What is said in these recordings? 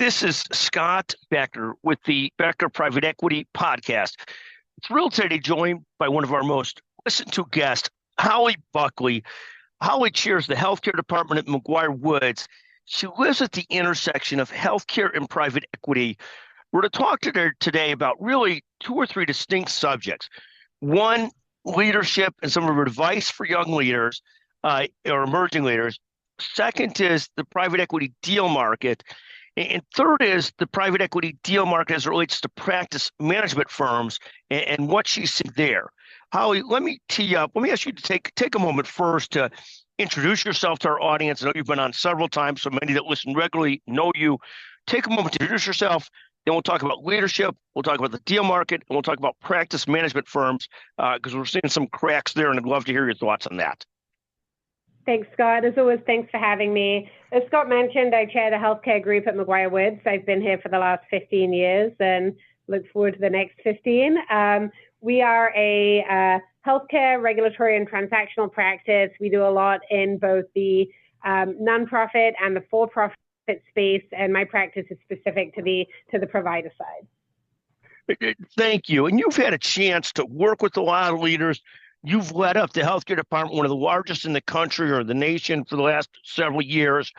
This is Scott Becker with the Becker Private Equity Podcast. Thrilled today to join by one of our most listened to guests, Holly Buckley. Holly chairs the healthcare department at McGuireWoods. She lives at the intersection of healthcare and private equity. We're going to talk to her today about really two or three distinct subjects. One, leadership and some of her advice for young leaders or emerging leaders. Second is the private equity deal market. And third is the private equity deal market as it relates to practice management firms and what she's seeing there. Holly, let me tee up. Let me ask you to take a moment first to introduce yourself to our audience. I know you've been on several times, so many that listen regularly know you. Take a moment to introduce yourself. Then we'll talk about leadership. We'll talk about the deal market, and we'll talk about practice management firms because we're seeing some cracks there, and I'd love to hear your thoughts on that. Thanks, Scott. As always, thanks for having me. As Scott mentioned, I chair the healthcare group at McGuireWoods. I've been here for the last 15 years and look forward to the next 15. We are a healthcare regulatory and transactional practice. We do a lot in both the nonprofit and the for-profit space, and my practice is specific to the provider side. Thank you. And you've had a chance to work with a lot of leaders. You've led up the healthcare department, one of the largest in the country or the nation for the last several years.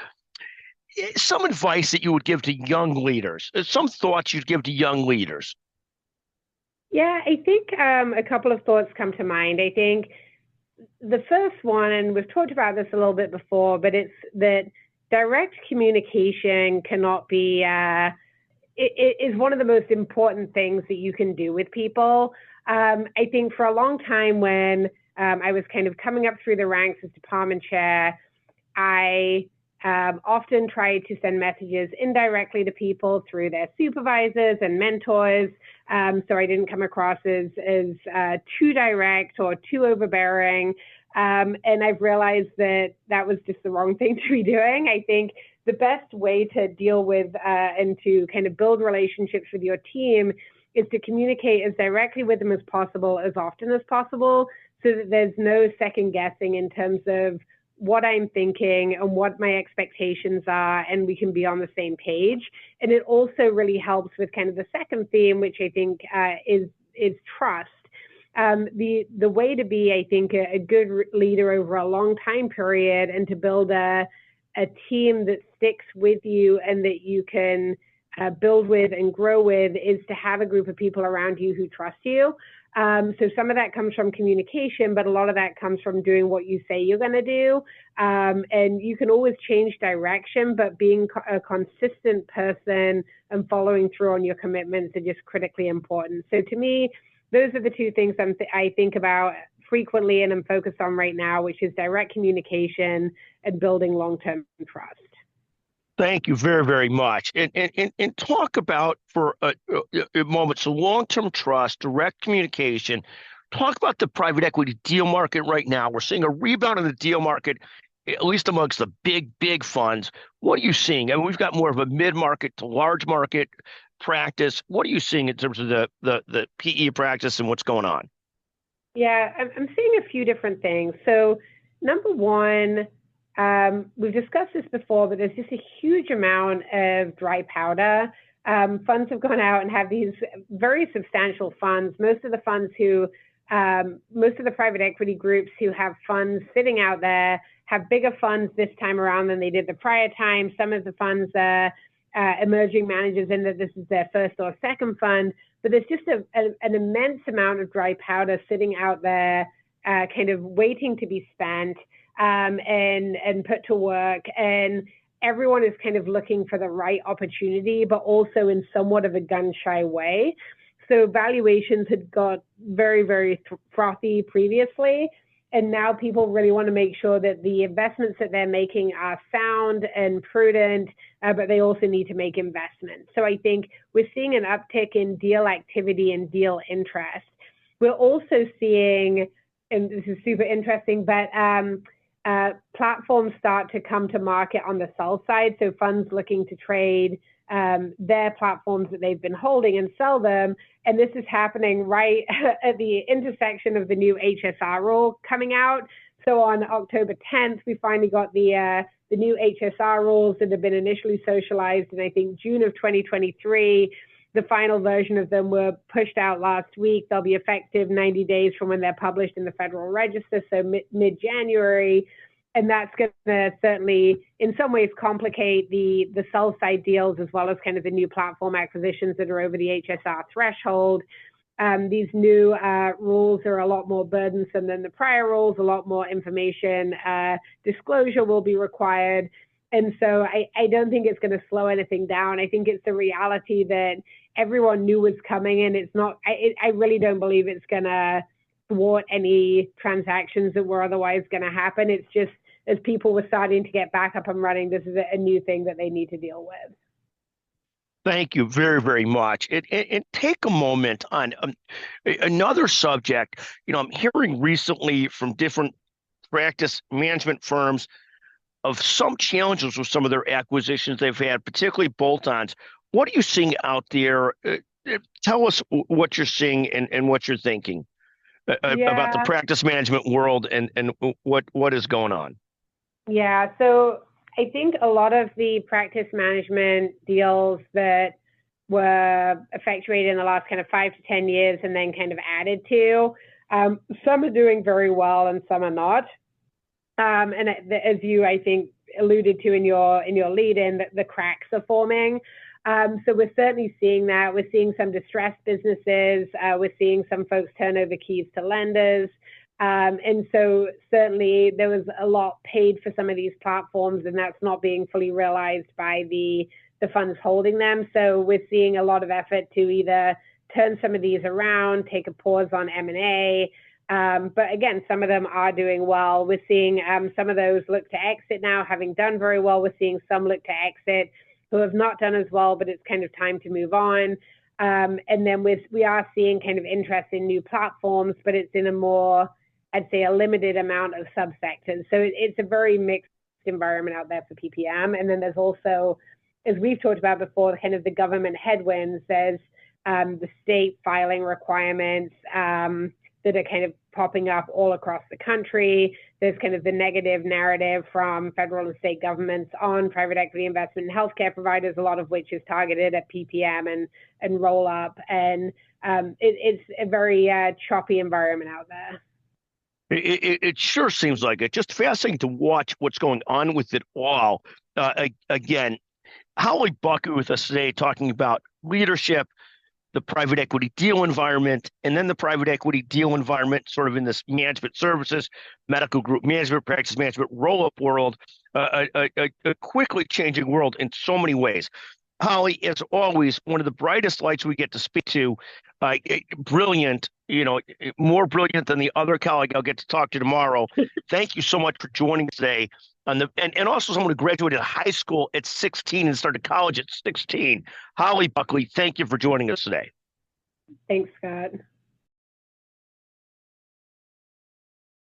Some advice that you would give to young leaders, some thoughts you'd give to young leaders. Yeah, I think a couple of thoughts come to mind. I think the first one, and we've talked about this a little bit before, but it's that direct communication cannot be, it is one of the most important things that you can do with people. I think for a long time when I was kind of coming up through the ranks as department chair, I often tried to send messages indirectly to people through their supervisors and mentors, so I didn't come across as too direct or too overbearing. And I've realized that that was just the wrong thing to be doing. I think the best way to deal with and to kind of build relationships with your team is to communicate as directly with them as possible, as often as possible, so that there's no second guessing in terms of what I'm thinking and what my expectations are, and we can be on the same page. And it also really helps with kind of the second theme, which I think is trust. The way to be, I think, a good leader over a long time period and to build a team that sticks with you and that you can build with and grow with is to have a group of people around you who trust you. So some of that comes from communication, but a lot of that comes from doing what you say you're going to do. And you can always change direction, but being a consistent person and following through on your commitments are just critically important. So to me, those are the two things I think about frequently and I'm focused on right now, which is direct communication and building long-term trust. Thank you very, very much. And talk about for a moment, so long-term trust, direct communication. Talk about the private equity deal market right now. We're seeing a rebound in the deal market, at least amongst the big funds. What are you seeing? I mean, we've got more of a mid-market to large market practice. What are you seeing in terms of the PE practice and what's going on? Yeah, I'm seeing a few different things. So number one, we've discussed this before, but there's just a huge amount of dry powder. Funds have gone out and have these very substantial funds. Most of the private equity groups who have funds sitting out there have bigger funds this time around than they did the prior time. Some of the funds are emerging managers in that this is their first or second fund, but there's just an immense amount of dry powder sitting out there, kind of waiting to be spent. And put to work, and everyone is kind of looking for the right opportunity, but also in somewhat of a gun-shy way. So valuations had got very, very frothy previously, and now people really want to make sure that the investments that they're making are sound and prudent, but they also need to make investments. So I think we're seeing an uptick in deal activity and deal interest. We're also seeing, and this is super interesting, but platforms start to come to market on the sell side. So funds looking to trade their platforms that they've been holding and sell them. And this is happening right at the intersection of the new HSR rule coming out. So on October 10th, we finally got the new HSR rules that have been initially socialized in, I think, June of 2023. The final version of them were pushed out last week. They'll be effective 90 days from when they're published in the Federal Register, so mid-January. And that's going to certainly, in some ways, complicate the sell-side deals as well as kind of the new platform acquisitions that are over the HSR threshold. These new rules are a lot more burdensome than the prior rules. A lot more information disclosure will be required. And so I don't think it's going to slow anything down. I think it's the reality that everyone knew was coming, and it's not, I really don't believe it's going to thwart any transactions that were otherwise going to happen. It's just, as people were starting to get back up and running, this is a new thing that they need to deal with. Thank you very, very much. And take a moment on another subject. I'm hearing recently from different practice management firms of some challenges with some of their acquisitions they've had, particularly bolt-ons. What are you seeing out there? Tell us what you're seeing and what you're thinking about the practice management world and what is going on. Yeah, so I think a lot of the practice management deals that were effectuated in the last kind of 5 to 10 years and then kind of added to, some are doing very well and some are not. And as you, I think, alluded to in your lead-in, that the cracks are forming. So we're certainly seeing that. We're seeing some distressed businesses. We're seeing some folks turn over keys to lenders. And so certainly there was a lot paid for some of these platforms, and that's not being fully realized by the funds holding them. So we're seeing a lot of effort to either turn some of these around, take a pause on M&A. But again, some of them are doing well. We're seeing some of those look to exit now, having done very well. We're seeing some look to exit who have not done as well, but it's kind of time to move on. And then we are seeing kind of interest in new platforms, but it's in a more, I'd say, a limited amount of subsectors. So it's a very mixed environment out there for PPM. And then there's also, as we've talked about before, kind of the government headwinds. There's the state filing requirements that are kind of popping up all across the country. There's kind of the negative narrative from federal and state governments on private equity investment in healthcare providers, a lot of which is targeted at PPM and roll-up. And it's a very choppy environment out there. It sure seems like it. Just fascinating to watch what's going on with it all. Again, Holly Buckley with us today talking about leadership, the private equity deal environment, and then the private equity deal environment sort of in this management services, medical group management, practice management, roll-up world, a quickly changing world in so many ways. Holly, as always, one of the brightest lights we get to speak to, brilliant, more brilliant than the other colleague I'll get to talk to tomorrow. Thank you so much for joining today. And also someone who graduated high school at 16 and started college at 16. Holly Buckley, thank you for joining us today. Thanks, Scott.